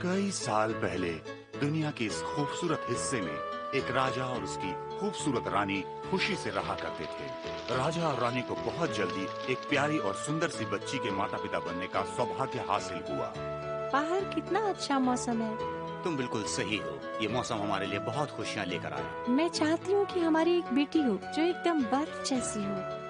कई साल पहले दुनिया के इस खूबसूरत हिस्से में एक राजा और उसकी खूबसूरत रानी खुशी से रहा करते थे। राजा और रानी को बहुत जल्दी एक प्यारी और सुंदर सी बच्ची के माता पिता बनने का सौभाग्य हासिल हुआ। बाहर कितना अच्छा मौसम है। तुम बिल्कुल सही हो, ये मौसम हमारे लिए बहुत खुशियाँ लेकर आया। मैं चाहती हूँ कि हमारी एक बेटी हो जो एकदम बर्फ जैसी हो।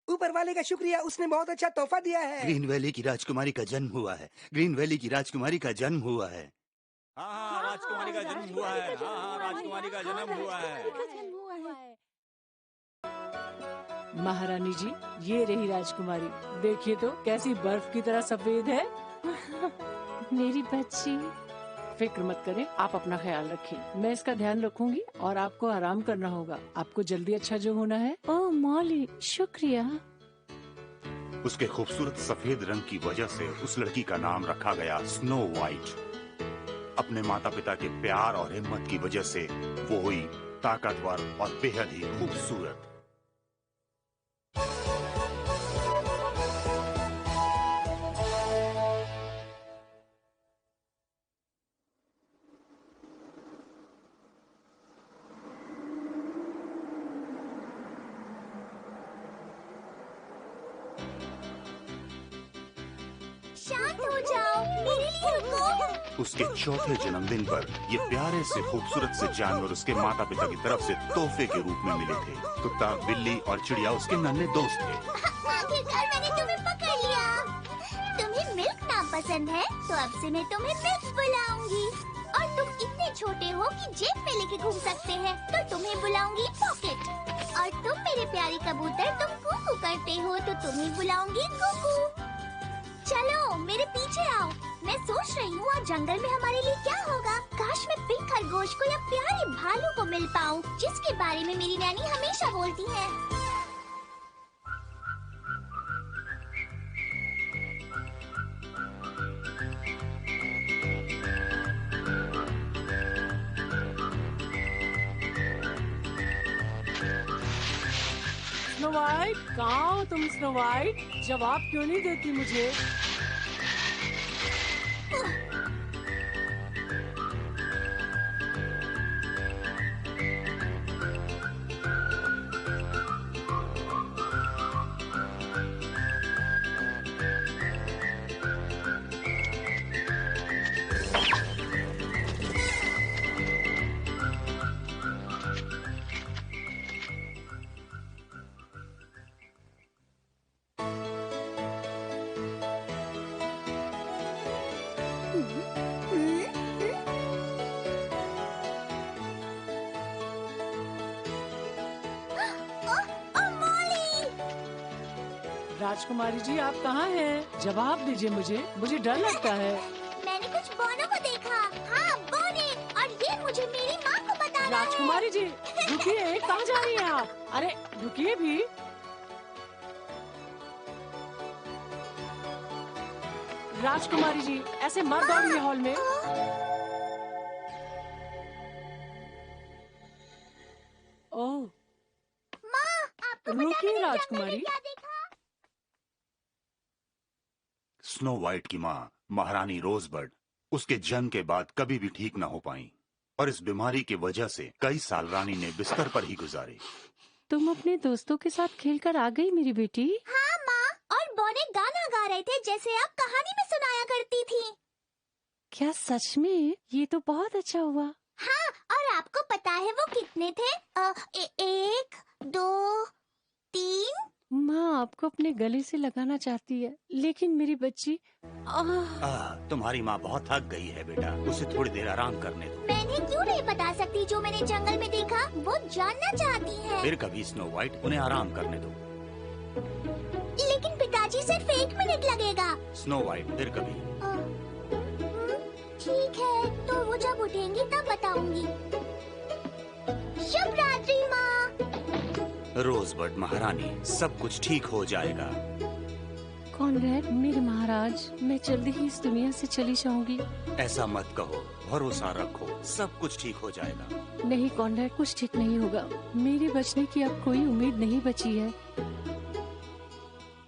ऊपर वाले का शुक्रिया, उसने बहुत अच्छा तोहफा दिया है। ग्रीन वैली की राजकुमारी का जन्म हुआ है। ग्रीन वैली की राजकुमारी का जन्म हुआ है। हाँ, राजकुमारी का जन्म हुआ है। हाँ, राजकुमारी का जन्म हुआ है। महारानी जी, ये रही राजकुमारी। देखिए तो कैसी बर्फ की तरह सफेद है। मेरी बच्ची। फिक्र मत करें, आप अपना ख्याल रखें। मैं इसका ध्यान रखूंगी और आपको आराम करना होगा। आपको जल्दी अच्छा जो होना है। ओह मॉली, शुक्रिया। उसके खूबसूरत सफेद रंग की वजह से उस लड़की का नाम रखा गया स्नो वाइट। अपने माता पिता के प्यार और हिम्मत की वजह से वो हुई ताकतवर और बेहद ही खूबसूरत। शांत हो जाओ, मेरे लिए रुको। उसके चौथे जन्मदिन पर ये प्यारे से खूबसूरत से जानवर उसके माता पिता की तरफ से तोहफे के रूप में मिले थे। कुत्ता, बिल्ली और चिड़िया उसके नन्हे दोस्त थे। आखिरकार मैंने तुम्हें पकड़ लिया। तुम्हें मिल्क नाम पसंद है, तो अब से मैं तुम्हें मिल्क बुलाऊंगी। और तुम इतने छोटे हो कि जेब में लेके घूम सकते हैं, तो तुम्हें बुलाऊंगी पॉकेट। और तुम मेरे प्यारे कबूतर, तुम कूकू करते हो, तो तुम्हें बुलाऊंगी कुकू। चलो मेरे पीछे आओ। मैं सोच रही हूँ आज जंगल में हमारे लिए क्या होगा। काश मैं पिंक खरगोश को या प्यारे भालू को मिल पाऊँ, जिसके बारे में मेरी नानी हमेशा बोलती है। स्नो वाइट, कहाँ हो तुम स्नो वाइट? जवाब क्यों नहीं देती मुझे? राजकुमारी जी, आप कहाँ हैं? जवाब दीजिए मुझे डर लगता है। मैंने कुछ बोनो को देखा। हाँ, बोने। और ये मुझे मेरी माँ को बताना है। राजकुमारी जी, रुकिए, कहाँ जा रही हैं आप? अरे रुकिए भी। राजकुमारी जी, ऐसे मत दौड़िए हॉल में। ओह, माँ, आपको पता रुकिए नहीं राजकुमारी। मैंने क्या देखा? स्नो वाइट की माँ महारानी रोजबर्ड उसके जन्म के बाद कभी भी ठीक न हो पाई और इस बीमारी की वजह से कई साल रानी ने बिस्तर पर ही गुजारे। तुम अपने दोस्तों के साथ खेलकर आ गई मेरी बेटी। हाँ माँ, और बोने गाना गा रहे थे जैसे आप कहानी में सुनाया करती थी। क्या सच में? ये तो बहुत अच्छा हुआ। हाँ, और आपको पता है वो कितने थे? 1, 2, 3, माँ आपको अपने गले से लगाना चाहती है, लेकिन मेरी बच्ची तुम्हारी माँ बहुत थक गई है बेटा, उसे थोड़ी देर आराम करने दो। मैंने क्यों नहीं बता सकती जो मैंने जंगल में देखा? वो जानना चाहती है। फिर कभी स्नो वाइट, उन्हें आराम करने दो। लेकिन पिताजी सिर्फ 1 मिनट लगेगा। स्नो वाइट, फिर कभी। ठीक है, तो वो जब उठेंगी तब बताऊंगी। शुभ रात्रि माँ। रोजबर्ड महारानी, सब कुछ ठीक हो जाएगा। कॉनरैड, मेरे महाराज, मैं जल्दी ही इस दुनिया से चली जाऊंगी। ऐसा मत कहो, भरोसा रखो, सब कुछ ठीक हो जाएगा। नहीं कॉनरैड, कुछ ठीक नहीं होगा। मेरे बचने की अब कोई उम्मीद नहीं बची है।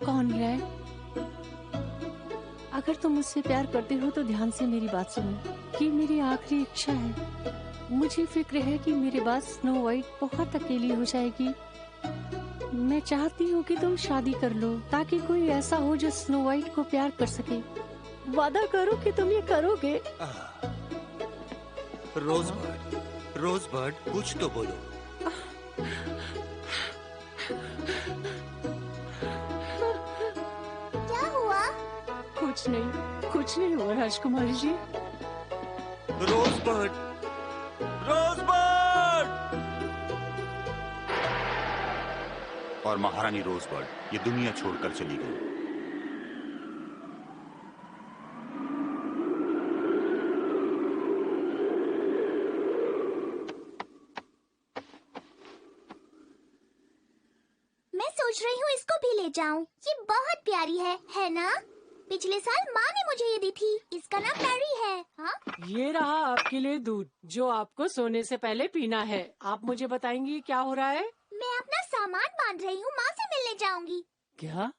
कॉनरैड, अगर तुम मुझसे प्यार करते हो तो ध्यान से मेरी बात सुनो। कि मेरी आखिरी इच्छा है। मुझे फिक्र है कि मेरे बाद स्नो वाइट बहुत अकेली हो जाएगी। मैं चाहती हूँ कि तुम शादी कर लो, ताकि कोई ऐसा हो जो स्नो वाइट को प्यार कर सके। वादा करो कि तुम ये करोगे। रोजबर्ड, रोजबर्ड, कुछ तो बोलो। क्या हुआ? कुछ नहीं हुआ राजकुमारी जी। रोजबर्ड, रोजबर्ड! और महारानी रोजबर्ड ये दुनिया छोड़कर चली गई। मैं सोच रही हूँ इसको भी ले जाऊँ। ये बहुत प्यारी है ना? पिछले साल माँ ने मुझे ये दी थी। इसका नाम पैरी है। हाँ? ये रहा आपके लिए दूध, जो आपको सोने से पहले पीना है। आप मुझे बताएंगी क्या हो रहा है? मैं अपना सामान बांध रही हूँ, माँ से मिलने जाऊंगी। क्या?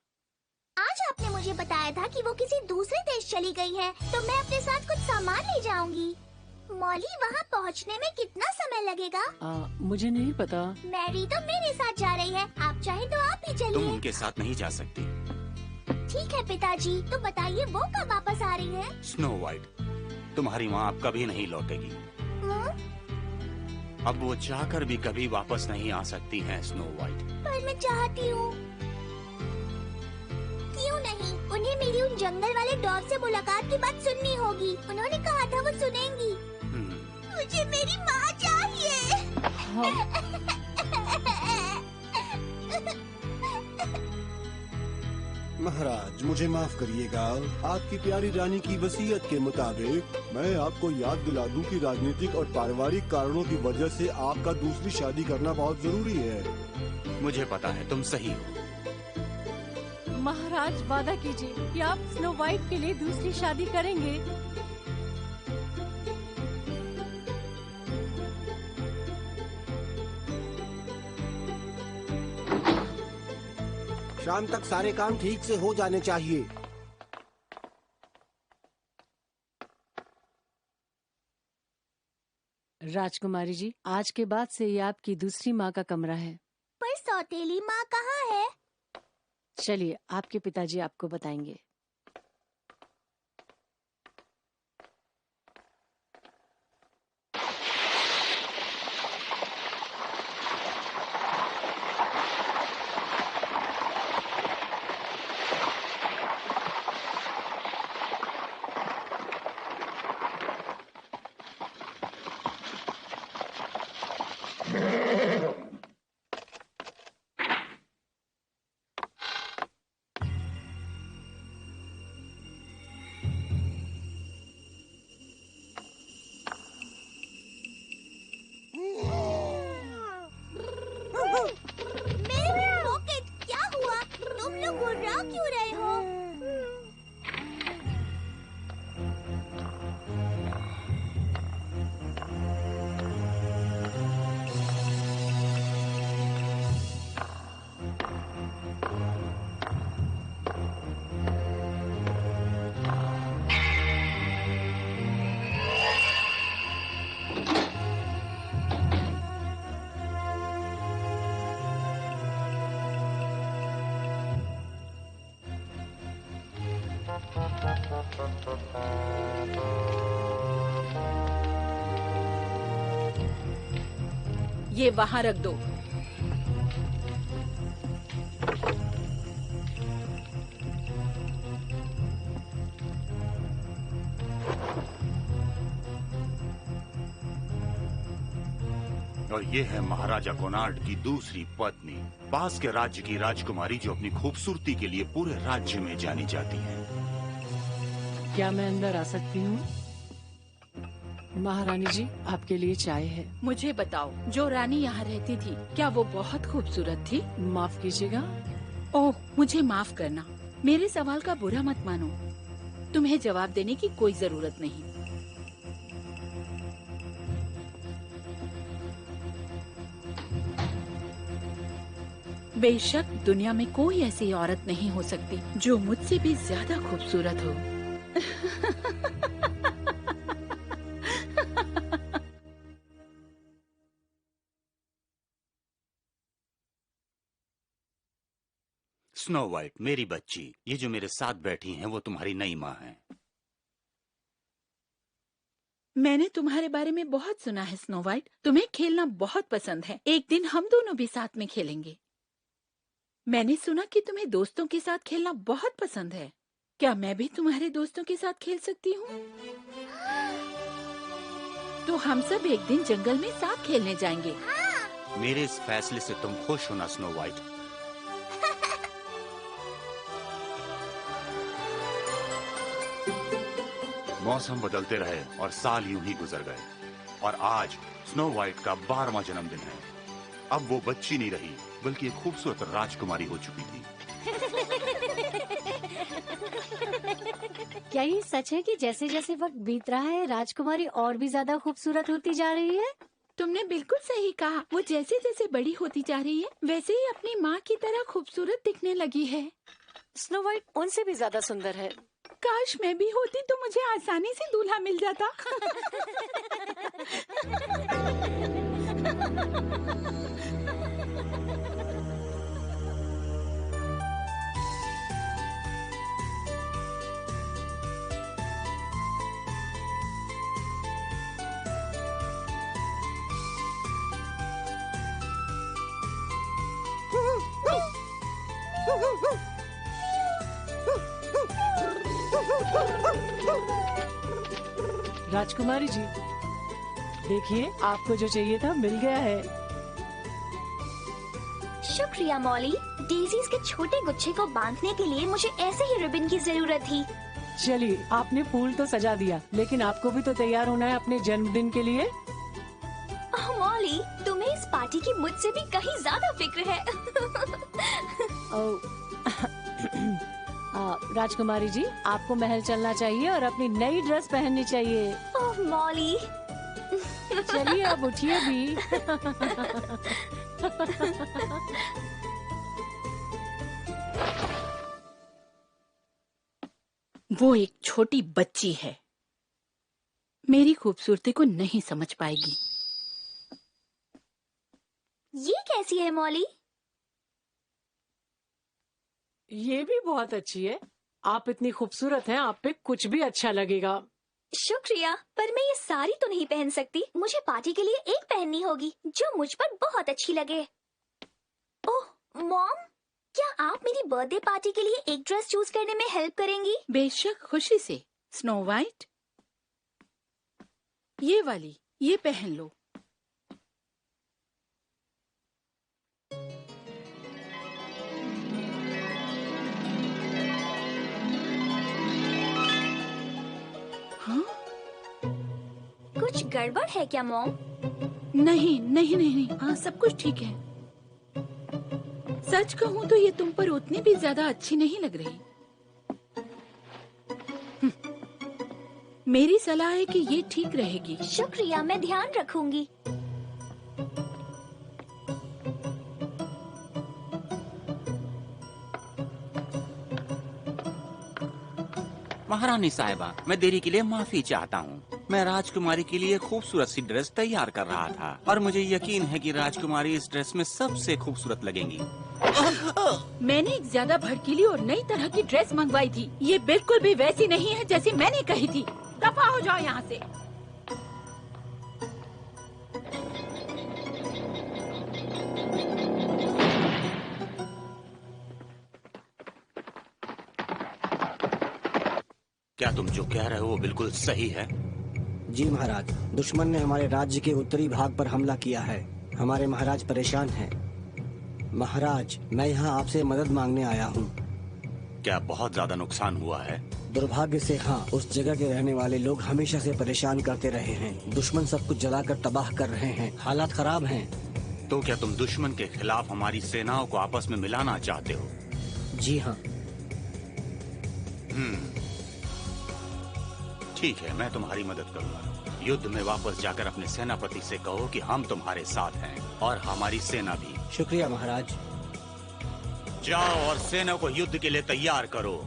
आज आपने मुझे बताया था कि वो किसी दूसरे देश चली गई है, तो मैं अपने साथ कुछ सामान ले जाऊंगी। मॉली, वहाँ पहुँचने में कितना समय लगेगा? मुझे नहीं पता। मैरी तो मेरे साथ जा रही है। आप चाहे तो आप ही तुम चलिए। उनके साथ नहीं जा सकती। ठीक है पिताजी, तो बताइए वो कब वापस आ रही है? स्नो वाइट, तुम्हारी माँ अब कभी नहीं लौटेगी। अब वो चाहकर भी कभी वापस नहीं आ सकती हैं स्नो वाइट। पर मैं चाहती हूँ। क्यों नहीं? उन्हें मेरी उन जंगल वाले डॉग से मुलाकात की बात सुननी होगी। उन्होंने कहा था वो सुनेंगी। मुझे मेरी माँ चाहिए। महाराज, मुझे माफ करिएगा। आपकी प्यारी रानी की वसीयत के मुताबिक मैं आपको याद दिला दूं कि राजनीतिक और पारिवारिक कारणों की वजह से आपका दूसरी शादी करना बहुत जरूरी है। मुझे पता है, तुम सही हो। महाराज, वादा कीजिए कि आप स्नो वाइट के लिए दूसरी शादी करेंगे। शाम तक सारे काम ठीक से हो जाने चाहिए। राजकुमारी जी, आज के बाद से ये आपकी दूसरी माँ का कमरा है। पर सौतेली माँ कहाँ है? चलिए, आपके पिताजी आपको बताएंगे। मेरे पॉकेट, क्या हुआ? तुम लोग गुर्रा क्यों रहे हो? ये वहाँ रख दो। और ये है महाराजा कोनार्ड की दूसरी पत्नी, पास के राज्य की राजकुमारी जो अपनी खूबसूरती के लिए पूरे राज्य में जानी जाती है। क्या मैं अंदर आ सकती हूँ? महारानी जी, आपके लिए चाय है। मुझे बताओ, जो रानी यहाँ रहती थी क्या वो बहुत खूबसूरत थी? माफ कीजिएगा। ओह, मुझे माफ करना, मेरे सवाल का बुरा मत मानो। तुम्हें जवाब देने की कोई जरूरत नहीं। बेशक दुनिया में कोई ऐसी औरत नहीं हो सकती जो मुझसे भी ज्यादा खूबसूरत हो। स्नो वाइट, मेरी बच्ची, ये जो मेरे साथ बैठी हैं वो तुम्हारी नई माँ हैं। मैंने तुम्हारे बारे में बहुत सुना है स्नो वाइट, तुम्हें खेलना बहुत पसंद है। एक दिन हम दोनों भी साथ में खेलेंगे। मैंने सुना कि तुम्हें दोस्तों के साथ खेलना बहुत पसंद है। क्या मैं भी तुम्हारे दोस्तों के साथ खेल सकती हूँ? तो हम सब एक दिन जंगल में साथ खेलने जाएंगे। मेरे इस फैसले से तुम खुश हो ना स्नो वाइट? मौसम बदलते रहे और साल यूं ही गुजर गए और आज स्नो वाइट का 12वां जन्मदिन है। अब वो बच्ची नहीं रही बल्कि एक खूबसूरत राजकुमारी हो चुकी थी। क्या ये सच है कि जैसे जैसे वक्त बीत रहा है राजकुमारी और भी ज्यादा खूबसूरत होती जा रही है? तुमने बिल्कुल सही कहा। वो जैसे जैसे बड़ी होती जा रही है वैसे ही अपनी माँ की तरह खूबसूरत दिखने लगी है। स्नो वाइट उनसे भी ज्यादा सुंदर है। काश मैं भी होती तो मुझे आसानी से दूल्हा मिल जाता। राजकुमारी जी, देखिए आपको जो चाहिए था मिल गया है। शुक्रिया मॉली। डेजीज के छोटे गुच्छे को बांधने के लिए मुझे ऐसे ही रिबन की जरूरत थी। चलिए, आपने फूल तो सजा दिया, लेकिन आपको भी तो तैयार होना है अपने जन्मदिन के लिए। ओह मॉली, तुम्हें इस पार्टी की मुझसे भी कहीं ज्यादा फिक्र है। राजकुमारी जी, आपको महल चलना चाहिए और अपनी नई ड्रेस पहननी चाहिए। ओह मॉली। चलिए अब उठिए भी। वो एक छोटी बच्ची है, मेरी खूबसूरती को नहीं समझ पाएगी। ये कैसी है मॉली? ये भी बहुत अच्छी है। आप इतनी खूबसूरत हैं, आप पे कुछ भी अच्छा लगेगा। शुक्रिया, पर मैं ये सारी तो नहीं पहन सकती। मुझे पार्टी के लिए एक पहननी होगी जो मुझ पर बहुत अच्छी लगे। ओह मॉम, क्या आप मेरी बर्थडे पार्टी के लिए एक ड्रेस चूज करने में हेल्प करेंगी? बेशक, खुशी से। स्नो वाइट, ये वाली, ये पहन लो। हाँ? कुछ गड़बड़ है क्या मॉम? नहीं नहीं नहीं नहीं, हाँ सब कुछ ठीक है। सच कहूँ तो ये तुम पर उतनी भी ज्यादा अच्छी नहीं लग रही। मेरी सलाह है कि ये ठीक रहेगी। शुक्रिया, मैं ध्यान रखूंगी। महारानी साहिबा, मैं देरी के लिए माफी चाहता हूँ। मैं राजकुमारी के लिए खूबसूरत सी ड्रेस तैयार कर रहा था और मुझे यकीन है कि राजकुमारी इस ड्रेस में सबसे खूबसूरत लगेंगी। मैंने एक ज्यादा भड़कीली और नई तरह की ड्रेस मंगवाई थी। ये बिल्कुल भी वैसी नहीं है जैसी मैंने कही थी। दफा हो जाओ यहाँ से। क्या तुम जो कह रहे हो वो बिल्कुल सही है? जी महाराज, दुश्मन ने हमारे राज्य के उत्तरी भाग पर हमला किया है। हमारे महाराज परेशान हैं। महाराज, मैं यहाँ आपसे मदद मांगने आया हूँ। क्या बहुत ज्यादा नुकसान हुआ है? दुर्भाग्य से हाँ, उस जगह के रहने वाले लोग हमेशा से परेशान करते रहे हैं। दुश्मन सब कुछ जलाकर तबाह कर रहे हैं। हालात खराब हैं। तो क्या तुम दुश्मन के खिलाफ हमारी सेनाओं को आपस में मिलाना चाहते हो? जी हाँ। ठीक है, मैं तुम्हारी मदद करूंगा। युद्ध में वापस जाकर अपने सेनापति से कहो कि हम तुम्हारे साथ हैं और हमारी सेना भी। शुक्रिया महाराज। जाओ और सेना को युद्ध के लिए तैयार करो।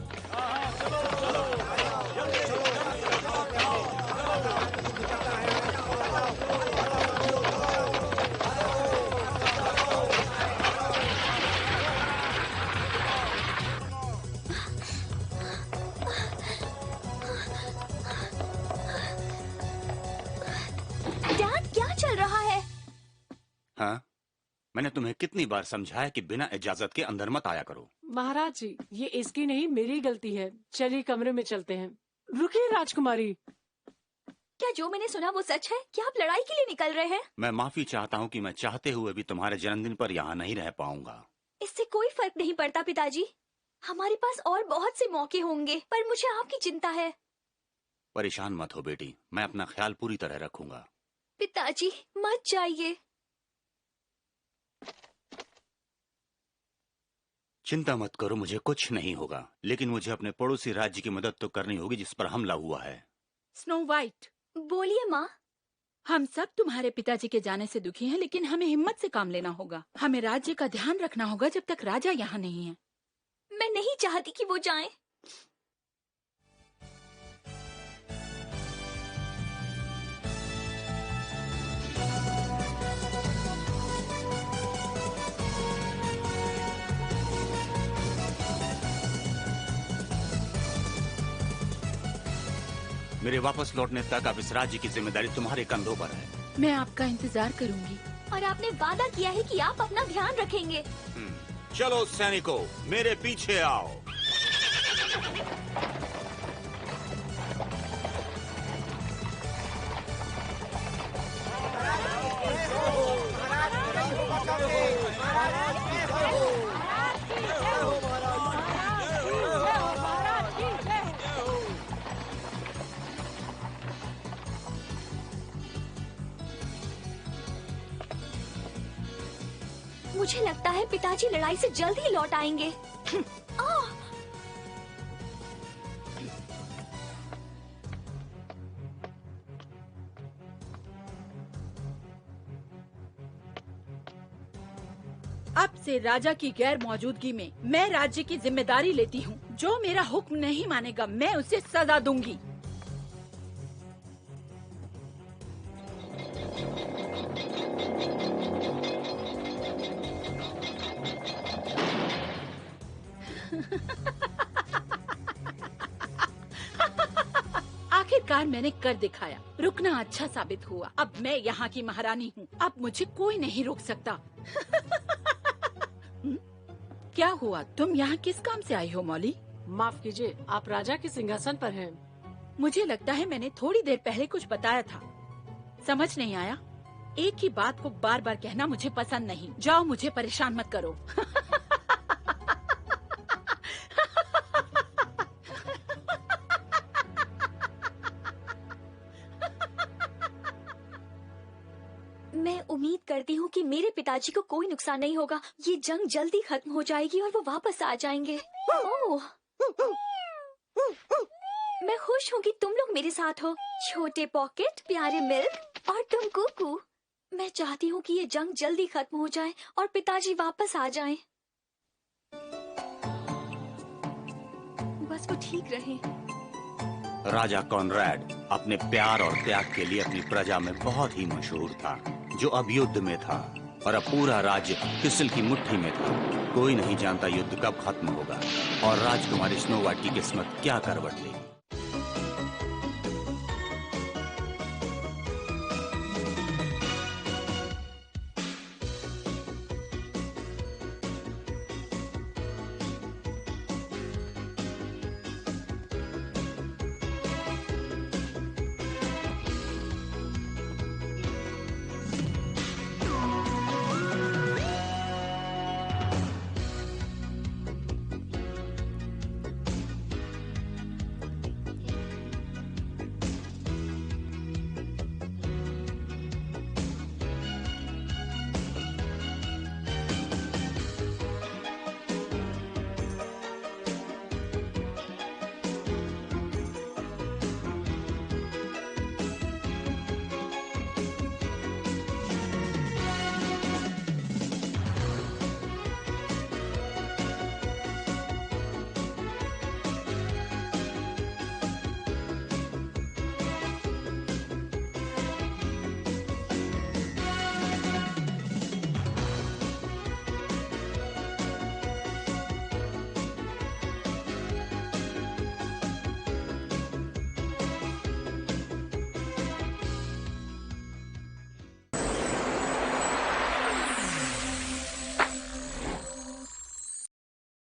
डैड, क्या चल रहा है? हाँ, मैंने तुम्हें कितनी बार समझाया कि बिना इजाजत के अंदर मत आया करो। महाराज जी, ये इसकी नहीं मेरी गलती है। चलिए कमरे में चलते हैं। रुकिए राजकुमारी। क्या जो मैंने सुना वो सच है? क्या आप लड़ाई के लिए निकल रहे हैं? मैं माफी चाहता हूँ कि मैं चाहते हुए भी तुम्हारे जन्मदिन पर यहाँ नहीं रह पाऊंगा। इससे कोई फर्क नहीं पड़ता पिताजी। हमारे पास और बहुत से मौके होंगे, पर मुझे आपकी चिंता है। परेशान मत हो बेटी, मैं अपना ख्याल पूरी तरह रखूंगा। पिताजी मत जाइए। चिंता मत करो, मुझे कुछ नहीं होगा। लेकिन मुझे अपने पड़ोसी राज्य की मदद तो करनी होगी जिस पर हमला हुआ है। स्नो वाइट, बोलिए माँ। हम सब तुम्हारे पिताजी के जाने से दुखी हैं, लेकिन हमें हिम्मत से काम लेना होगा। हमें राज्य का ध्यान रखना होगा जब तक राजा यहाँ नहीं है। मैं नहीं चाहती कि वो जाएं। मेरे वापस लौटने तक अब इस राज्य की जिम्मेदारी तुम्हारे कंधों पर है। मैं आपका इंतजार करूंगी। और आपने वादा किया है कि आप अपना ध्यान रखेंगे। चलो सैनिकों, मेरे पीछे आओ। मुझे लगता है पिताजी लड़ाई से जल्द ही लौट आएंगे। अब से राजा की गैर मौजूदगी में मैं राज्य की जिम्मेदारी लेती हूँ। जो मेरा हुक्म नहीं मानेगा मैं उसे सजा दूंगी। आखिरकार मैंने कर दिखाया। रुकना अच्छा साबित हुआ। अब मैं यहाँ की महारानी हूँ। अब मुझे कोई नहीं रोक सकता। क्या हुआ? तुम यहाँ किस काम से आई हो मौली? माफ कीजिए, आप राजा के सिंहासन पर हैं। मुझे लगता है मैंने थोड़ी देर पहले कुछ बताया था। समझ नहीं आया? एक ही बात को बार बार कहना मुझे पसंद नहीं। जाओ, मुझे परेशान मत करो। मैं उम्मीद करती हूँ कि मेरे पिताजी को कोई नुकसान नहीं होगा। ये जंग जल्दी खत्म हो जाएगी और वो वापस आ जाएंगे। ओह, मैं खुश हूँ कि तुम लोग मेरे साथ हो। छोटे पॉकेट, प्यारे मिल्क और तुम कुकू। मैं चाहती हूँ कि ये जंग जल्दी खत्म हो जाए और पिताजी वापस आ जाएं। बस वो ठीक रहे। राजा कॉनरैड अपने प्यार और त्याग के लिए अपनी प्रजा में बहुत ही मशहूर था, जो अब युद्ध में था और अब पूरा राज्य क्रिस्टल की मुट्ठी में था। कोई नहीं जानता युद्ध कब खत्म होगा और राजकुमारी स्नो वाइट की किस्मत क्या करवट लेगी।